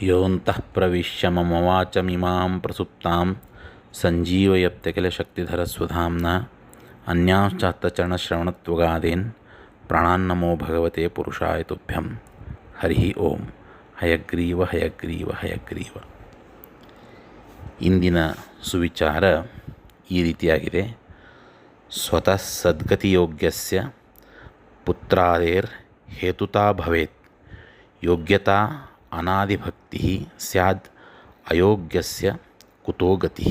ಯೋऽन्तಃ ಪ್ರವಿಶ್ಯ ಮಮ ವಾಚಮಿಮಾಂ ಪ್ರಸುಪ್ತಾಂ ಸಂಜೀವಯತ್ಯ ಕಿಲ ಶಕ್ತಿಧರಸ್ವಧಾಮ್ನಾ ಅನ್ಯಾಂಶ್ಚಾತ್ತಚರಣಶ್ರವಣತ್ವಗಾದೀನ್ ಪ್ರಾಣಾನ್ನಮೋ ಭಗವತೆ ಪುರುಷಾಯ ತುಭ್ಯಂ. ಹರಿ ಓಂ. ಹಯಗ್ರೀವ ಹಯಗ್ರೀವ ಹಯಗ್ರೀವ. ಇಂದಿನ ಸುವಿಚಾರ ಈ ರೀತಿಯಾಗಿದೆ. ಸ್ವತಃ ಸದ್ಗತಿಯೋಗ್ಯಸ್ಯ ಪುತ್ರಾದೇರ್ ಹೇತುತಾ ಭವೇತ್. ಯೋಗ್ಯತಾ ಅನಾದಿಭಕ್ತಿ ಸ್ಯಾದ್ ಅಯೋಗ್ಯಸ್ಯ ಕುತೋ ಗತಿ.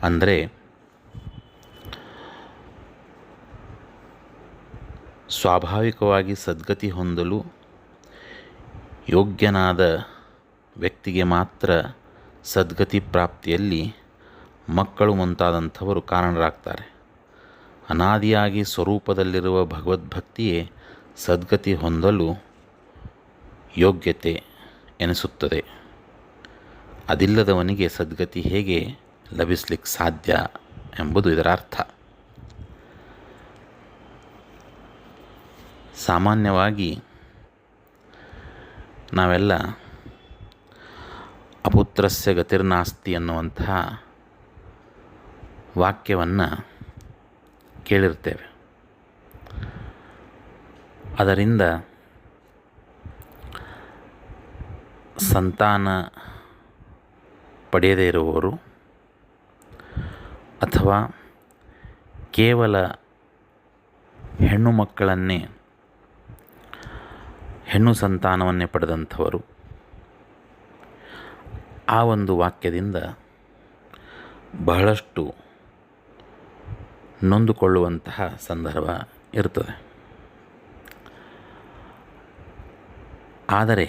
ಅಂದರೆ ಸ್ವಾಭಾವಿಕವಾಗಿ ಸದ್ಗತಿ ಹೊಂದಲು ಯೋಗ್ಯನಾದ ವ್ಯಕ್ತಿಗೆ ಮಾತ್ರ ಸದ್ಗತಿ ಪ್ರಾಪ್ತಿಯಲ್ಲಿ ಮಕ್ಕಳು ಮುಂತಾದಂಥವರು ಕಾರಣರಾಗ್ತಾರೆ. ಅನಾದಿಯಾಗಿ ಸ್ವರೂಪದಲ್ಲಿರುವ ಭಗವದ್ಭಕ್ತಿಯೇ ಸದ್ಗತಿ ಹೊಂದಲು ಯೋಗ್ಯತೆ ಎನಿಸುತ್ತದೆ. ಅದಿಲ್ಲದವನಿಗೆ ಸದ್ಗತಿ ಹೇಗೆ ಲಭಿಸಲಿಕ್ಕೆ ಸಾಧ್ಯ ಎಂಬುದು ಇದರ ಅರ್ಥ. ಸಾಮಾನ್ಯವಾಗಿ ನಾವೆಲ್ಲ ಅಪುತ್ರಸ್ಯ ಗತಿರ್ನಾಸ್ತಿ ಅನ್ನುವಂತಹ ವಾಕ್ಯವನ್ನು ಕೇಳಿರ್ತೇವೆ. ಅದರಿಂದ ಸಂತಾನ ಪಡೆಯದೇ ಇರುವವರು ಅಥವಾ ಕೇವಲ ಹೆಣ್ಣು ಮಕ್ಕಳನ್ನೇ ಹೆಣ್ಣು ಸಂತಾನವನ್ನೇ ಪಡೆದಂಥವರು ಆ ಒಂದು ವಾಕ್ಯದಿಂದ ಬಹಳಷ್ಟು ನೊಂದುಕೊಳ್ಳುವಂತಹ ಸಂದರ್ಭ ಇರ್ತದೆ. ಆದರೆ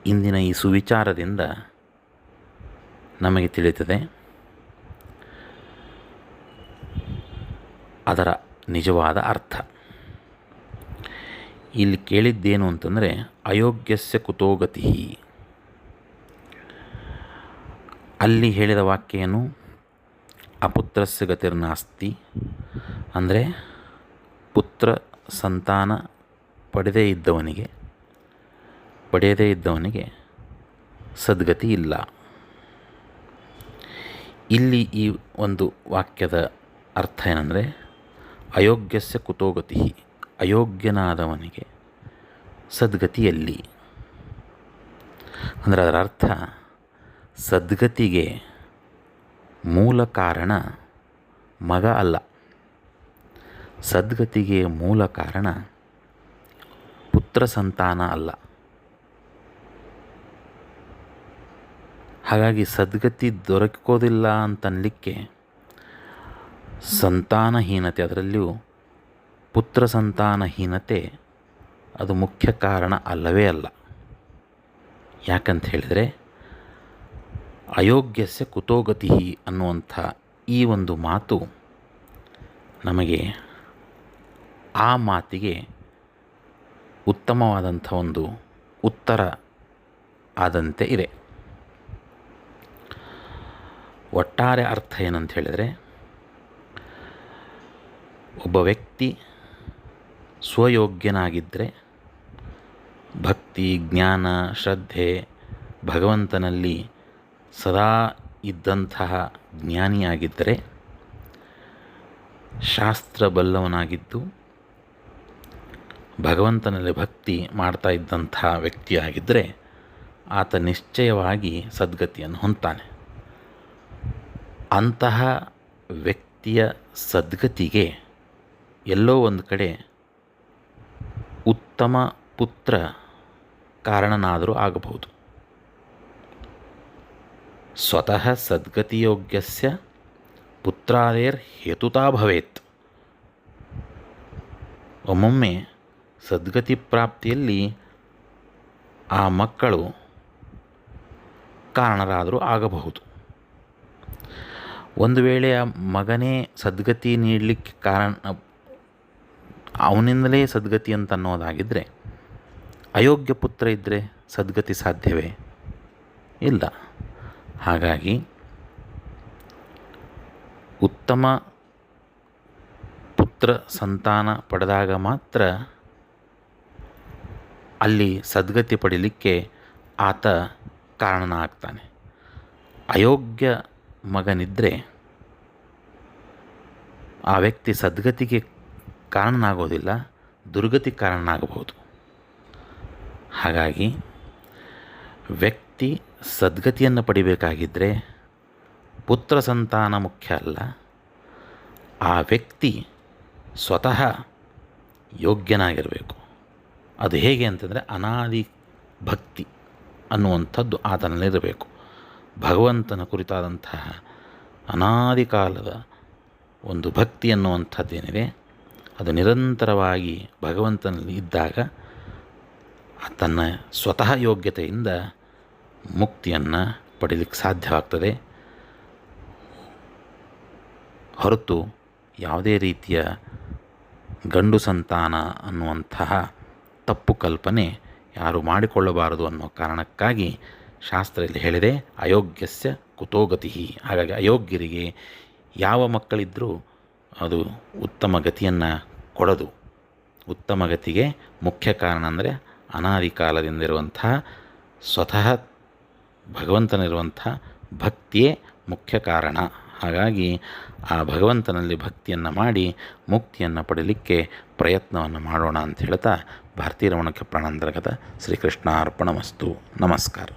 ಇಂದಿನ ಈ ಸುವಿಚಾರದಿಂದ ನಮಗೆ ತಿಳಿಯುತ್ತದೆ ಅದರ ನಿಜವಾದ ಅರ್ಥ. ಇಲ್ಲಿ ಕೇಳಿದ್ದೇನು ಅಂತಂದರೆ ಅಯೋಗ್ಯಸ್ಯ ಕುತೋಗತಿ. ಅಲ್ಲಿ ಹೇಳಿದ ವಾಕ್ಯ ಏನು? ಅಪುತ್ರಸ್ಯ ಗತಿರ್ನಾಸ್ತಿ, ಅಂದರೆ ಪುತ್ರ ಸಂತಾನ ಪಡೆಯದೇ ಇದ್ದವನಿಗೆ ಸದ್ಗತಿ ಇಲ್ಲ. ಇಲ್ಲಿ ಈ ಒಂದು ವಾಕ್ಯದ ಅರ್ಥ ಏನಂದರೆ ಅಯೋಗ್ಯಸ್ಯ ಕುತೋಗತಿ, ಅಯೋಗ್ಯನಾದವನಿಗೆ ಸದ್ಗತಿಯಲ್ಲಿ. ಅಂದರೆ ಅದರ ಅರ್ಥ ಸದ್ಗತಿಗೆ ಮೂಲ ಕಾರಣ ಮಗ ಅಲ್ಲ, ಸದ್ಗತಿಗೆ ಮೂಲ ಕಾರಣ ಪುತ್ರ ಸಂತಾನ ಅಲ್ಲ. ಹಾಗಾಗಿ ಸದ್ಗತಿ ದೊರಕೋದಿಲ್ಲ ಅಂತನ್ನಲಿಕ್ಕೆ ಸಂತಾನಹೀನತೆ, ಅದರಲ್ಲಿಯೂ ಪುತ್ರ ಸಂತಾನಹೀನತೆ ಅದು ಮುಖ್ಯ ಕಾರಣ ಅಲ್ಲವೇ ಅಲ್ಲ. ಯಾಕಂತ ಹೇಳಿದರೆ ಅಯೋಗ್ಯಸ್ಯ ಕುತೋಗತಿ ಅನ್ನುವಂಥ ಈ ಒಂದು ಮಾತು ನಮಗೆ ಆ ಮಾತಿಗೆ ಉತ್ತಮವಾದಂಥ ಒಂದು ಉತ್ತರ ಆದಂತೆ ಇದೆ. ಒಟ್ಟಾರೆ ಅರ್ಥ ಏನಂತ ಹೇಳಿದರೆ ಒಬ್ಬ ವ್ಯಕ್ತಿ ಸ್ವಯೋಗ್ಯನಾಗಿದ್ದರೆ, ಭಕ್ತಿ ಜ್ಞಾನ ಶ್ರದ್ಧೆ ಭಗವಂತನಲ್ಲಿ ಸದಾ ಇದ್ದಂತಹ ಜ್ಞಾನಿಯಾಗಿದ್ದರೆ, ಶಾಸ್ತ್ರ ಬಲ್ಲವನಾಗಿದ್ದು ಭಗವಂತನಲ್ಲಿ ಭಕ್ತಿ ಮಾಡ್ತಾ ಇದ್ದಂತಹ ವ್ಯಕ್ತಿಯಾಗಿದ್ದರೆ ಆತ ನಿಶ್ಚಯವಾಗಿ ಸದ್ಗತಿಯನ್ನು ಹೊಂದ್ತಾನೆ. ಅಂತಹ ವ್ಯಕ್ತಿಯ ಸದ್ಗತಿಗೆ ಎಲ್ಲೋ ಒಂದು ಕಡೆ ಉತ್ತಮ ಪುತ್ರ ಕಾರಣನಾದರೂ ಆಗಬಹುದು. ಸ್ವತಃ ಸದ್ಗತಿಯೋಗ್ಯಸ್ಯ ಪುತ್ರಾದೇರ್ ಹೇತುತಾ ಭವೇತ್. ಒಮ್ಮೊಮ್ಮೆ ಸದ್ಗತಿ ಪ್ರಾಪ್ತಿಯಲ್ಲಿ ಆ ಮಕ್ಕಳು ಕಾರಣರಾದರೂ ಆಗಬಹುದು. ಒಂದು ವೇಳೆ ಆ ಮಗನೇ ಸದ್ಗತಿ ನೀಡಲಿಕ್ಕೆ ಕಾರಣ, ಅವನಿಂದಲೇ ಸದ್ಗತಿ ಅಂತ ಅನ್ನೋದಾಗಿದ್ದರೆ, ಅಯೋಗ್ಯ ಪುತ್ರ ಇದ್ದರೆ ಸದ್ಗತಿ ಸಾಧ್ಯವೇ? ಇಲ್ಲ. ಹಾಗಾಗಿ ಉತ್ತಮ ಪುತ್ರ ಸಂತಾನ ಪಡೆದಾಗ ಮಾತ್ರ ಅಲ್ಲಿ ಸದ್ಗತಿ ಪಡೀಲಿಕ್ಕೆ ಆತ ಕಾರಣ ಆಗ್ತಾನೆ. ಅಯೋಗ್ಯ ಮಗನಿದ್ದರೆ ಆ ವ್ಯಕ್ತಿ ಸದ್ಗತಿಗೆ ಕಾರಣನಾಗೋದಿಲ್ಲ, ದುರ್ಗತಿ ಕಾರಣನಾಗಬಹುದು. ಹಾಗಾಗಿ ವ್ಯಕ್ತಿ ಸದ್ಗತಿಯನ್ನು ಪಡಿಬೇಕಾಗಿದ್ದರೆ ಪುತ್ರ ಸಂತಾನ ಮುಖ್ಯ ಅಲ್ಲ, ಆ ವ್ಯಕ್ತಿ ಸ್ವತಃ ಯೋಗ್ಯನಾಗಿರಬೇಕು. ಅದು ಹೇಗೆ ಅಂತಂದರೆ ಅನಾದಿ ಭಕ್ತಿ ಅನ್ನುವಂಥದ್ದು ಆತನಲ್ಲಿರಬೇಕು. ಭಗವಂತನ ಕುರಿತಾದಂತಹ ಅನಾದಿ ಕಾಲದ ಒಂದು ಭಕ್ತಿ ಅನ್ನುವಂಥದ್ದೇನಿದೆ ಅದು ನಿರಂತರವಾಗಿ ಭಗವಂತನಲ್ಲಿ ಇದ್ದಾಗ ತನ್ನ ಸ್ವತಃ ಯೋಗ್ಯತೆಯಿಂದ ಮುಕ್ತಿಯನ್ನು ಪಡೀಲಿಕ್ಕೆ ಸಾಧ್ಯವಾಗ್ತದೆ. ಹೊರತು ಯಾವುದೇ ರೀತಿಯ ಗಂಡು ಸಂತಾನ ಅನ್ನುವಂತಹ ತಪ್ಪು ಕಲ್ಪನೆ ಯಾರು ಮಾಡಿಕೊಳ್ಳಬಾರದು ಅನ್ನೋ ಕಾರಣಕ್ಕಾಗಿ ಶಾಸ್ತ್ರ ಇಲ್ಲಿ ಹೇಳಿದೆ, ಅಯೋಗ್ಯಸ್ಯ ಕುತೋಗತಿ. ಹಾಗಾಗಿ ಅಯೋಗ್ಯರಿಗೆ ಯಾವ ಮಕ್ಕಳಿದ್ದರೂ ಅದು ಉತ್ತಮ ಗತಿಯನ್ನು ಕೊಡದು. ಉತ್ತಮ ಗತಿಗೆ ಮುಖ್ಯ ಕಾರಣ ಅಂದರೆ ಅನಾದಿ ಕಾಲದಿಂದ ಇರುವಂತಹ ಸ್ವತಃ ಭಗವಂತನಿರುವಂಥ ಭಕ್ತಿಯೇ ಮುಖ್ಯ ಕಾರಣ. ಹಾಗಾಗಿ ಆ ಭಗವಂತನಲ್ಲಿ ಭಕ್ತಿಯನ್ನು ಮಾಡಿ ಮುಕ್ತಿಯನ್ನು ಪಡೀಲಿಕ್ಕೆ ಪ್ರಯತ್ನವನ್ನು ಮಾಡೋಣ ಅಂತ ಹೇಳ್ತಾ ಭಾರತೀಯ ರಮಣಕ್ಕೆ ಪ್ರಾಣಾಂತರ್ಗತ ಶ್ರೀಕೃಷ್ಣಾರ್ಪಣಮಸ್ತು. ನಮಸ್ಕಾರ.